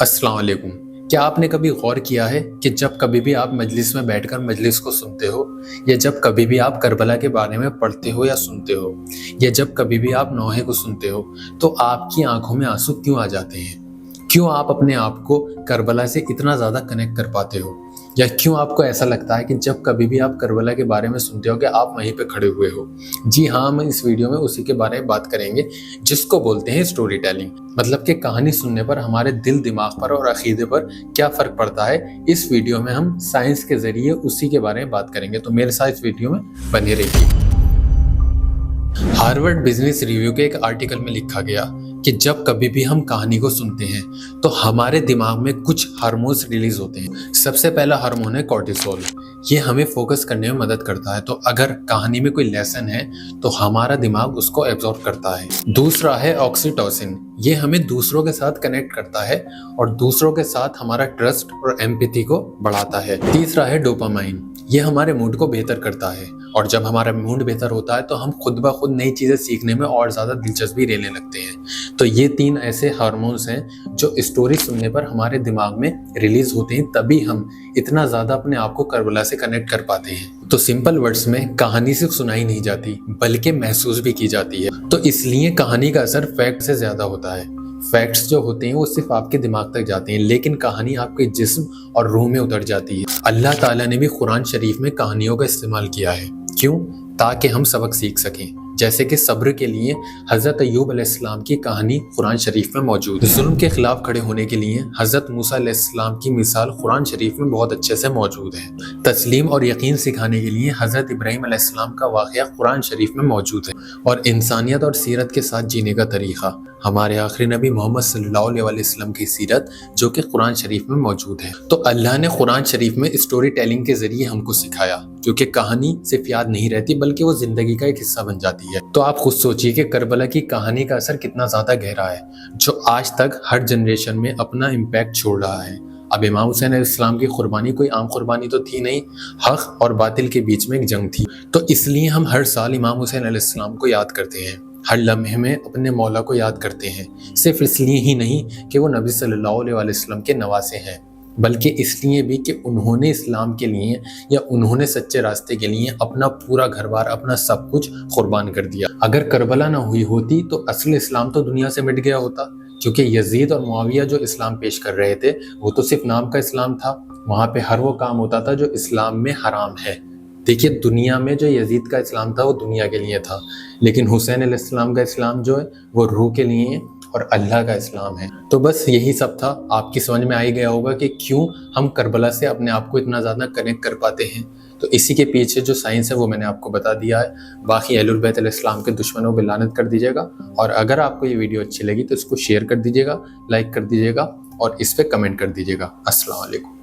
अस्सलाम वालेकुम। क्या आपने कभी गौर किया है कि जब कभी भी आप मजलिस में बैठकर मजलिस को सुनते हो, या जब कभी भी आप करबला के बारे में पढ़ते हो या सुनते हो, या जब कभी भी आप नौहे को सुनते हो, तो आपकी आंखों में आंसू क्यों आ जाते हैं? क्यों आप अपने आप को करबला से इतना ज़्यादा कनेक्ट कर पाते हो? या क्यों आपको ऐसा लगता है कि जब कभी भी आप करबला के बारे में सुनते हो कि आप वहीं पे खड़े हुए हो? जी हाँ, हम इस वीडियो में उसी के बारे में बात करेंगे जिसको बोलते हैं स्टोरी टेलिंग। मतलब कि कहानी सुनने पर हमारे दिल दिमाग पर और अकीदे पर क्या फ़र्क पड़ता है, इस वीडियो में हम साइंस के ज़रिए उसी के बारे में बात करेंगे। तो मेरे साथ इस वीडियो में बने रहिए। हार्वर्ड बिजनेस रिव्यू के एक आर्टिकल में लिखा गया कि जब कभी भी हम कहानी को सुनते हैं तो हमारे दिमाग में कुछ हार्मोन्स रिलीज होते हैं। सबसे पहला हार्मोन है कॉर्टिसोल। ये हमें फोकस करने में मदद करता है। तो अगर कहानी में कोई लेसन है तो हमारा दिमाग उसको एब्जॉर्ब करता है। दूसरा है ऑक्सीटोसिन। ये हमें दूसरों के साथ कनेक्ट करता है और दूसरों के साथ हमारा ट्रस्ट और एम्पैथी को बढ़ाता है। तीसरा है डोपामाइन। ये हमारे मूड को बेहतर करता है और जब हमारा मूड बेहतर होता है तो हम खुद ब खुद नई चीज़ें सीखने में और ज़्यादा दिलचस्पी लेने लगते हैं। तो ये तीन ऐसे हार्मोन्स हैं जो स्टोरी सुनने पर हमारे दिमाग में रिलीज होते हैं, तभी हम इतना ज़्यादा अपने आप को करबला से कनेक्ट कर पाते हैं। तो सिंपल वर्ड्स में कहानी सिर्फ सुनाई नहीं जाती बल्कि महसूस भी की जाती है। तो इसलिए कहानी का असर फैक्ट से ज़्यादा होता है। फैक्ट्स जो होते हैं वो सिर्फ आपके दिमाग तक जाते हैं, लेकिन कहानी आपके जिस्म और रूह में उतर जाती है। अल्लाह ताला ने भी कुरान शरीफ में कहानियों का इस्तेमाल किया है। क्यों? ताकि हम सबक सीख सकें। जैसे कि सब्र के लिए हज़रत अय्यूब अलैहिस्सलाम की कहानी कुरान शरीफ में मौजूद है। जुल्म के खिलाफ खड़े होने के लिए हज़रत मूसा अलैहिस्सलाम की मिसाल कुरान शरीफ में बहुत अच्छे से मौजूद है। तस्लीम और यकीन सिखाने के लिए हज़रत इब्राहीम अलैहिस्सलाम का वाक़या कुरान शरीफ में मौजूद है। और इंसानियत और सीरत के साथ जीने का तरीक़ा हमारे आखिरी नबी मोहम्मद सल्लल्लाहु अलैहि वसल्लम की सीरत जो कि कुरान शरीफ में मौजूद है। तो अल्लाह ने कुरान शरीफ में स्टोरी टेलिंग के ज़रिए हमको सिखाया, क्योंकि कहानी सिर्फ याद नहीं रहती बल्कि वो ज़िंदगी का एक हिस्सा बन जाती है। तो आप खुद सोचिए कि करबला की कहानी का असर कितना ज़्यादा गहरा है, जो आज तक हर जनरेशन में अपना इम्पैक्ट छोड़ रहा है। अब इमाम हुसैन अलैहिस्सलाम की कुर्बानी कोई आम कुर्बानी तो थी नहीं, हक और बातिल के बीच में एक जंग थी। तो इसलिए हम हर साल इमाम हुसैन अलैहिस्सलाम को याद करते हैं, हर लम्हे में अपने मौला को याद करते हैं। सिर्फ इसलिए ही नहीं कि वो नबी सल्लल्लाहु अलैहि वसल्लम के नवासे हैं, बल्कि इसलिए भी कि उन्होंने इस्लाम के लिए या उन्होंने सच्चे रास्ते के लिए अपना पूरा घर बार, अपना सब कुछ कुर्बान कर दिया। अगर करबला ना हुई होती तो असल इस्लाम तो दुनिया से मिट गया होता, क्योंकि यजीद और मुआविया जो इस्लाम पेश कर रहे थे वो तो सिर्फ नाम का इस्लाम था। वहाँ पे हर वो काम होता था जो इस्लाम में हराम है। देखिए, दुनिया में जो यजीद का इस्लाम था वो दुनिया के लिए था, लेकिन हुसैन अलैहिस्सलाम का इस्लाम जो है वो रूह के लिए और अल्लाह का इस्लाम है। तो बस यही सब था। आपकी समझ में आ ही गया होगा कि क्यों हम करबला से अपने आप को इतना ज़्यादा कनेक्ट कर पाते हैं। तो इसी के पीछे जो साइंस है वो मैंने आपको बता दिया है। बाकी अहलुल बैत अलैहिस्सलाम के दुश्मनों पे लानत कर दीजिएगा, और अगर आपको ये वीडियो अच्छी लगी तो इसको शेयर कर दीजिएगा, लाइक कर दीजिएगा और इस पर कमेंट कर दीजिएगा। अस्सलाम वालेकुम।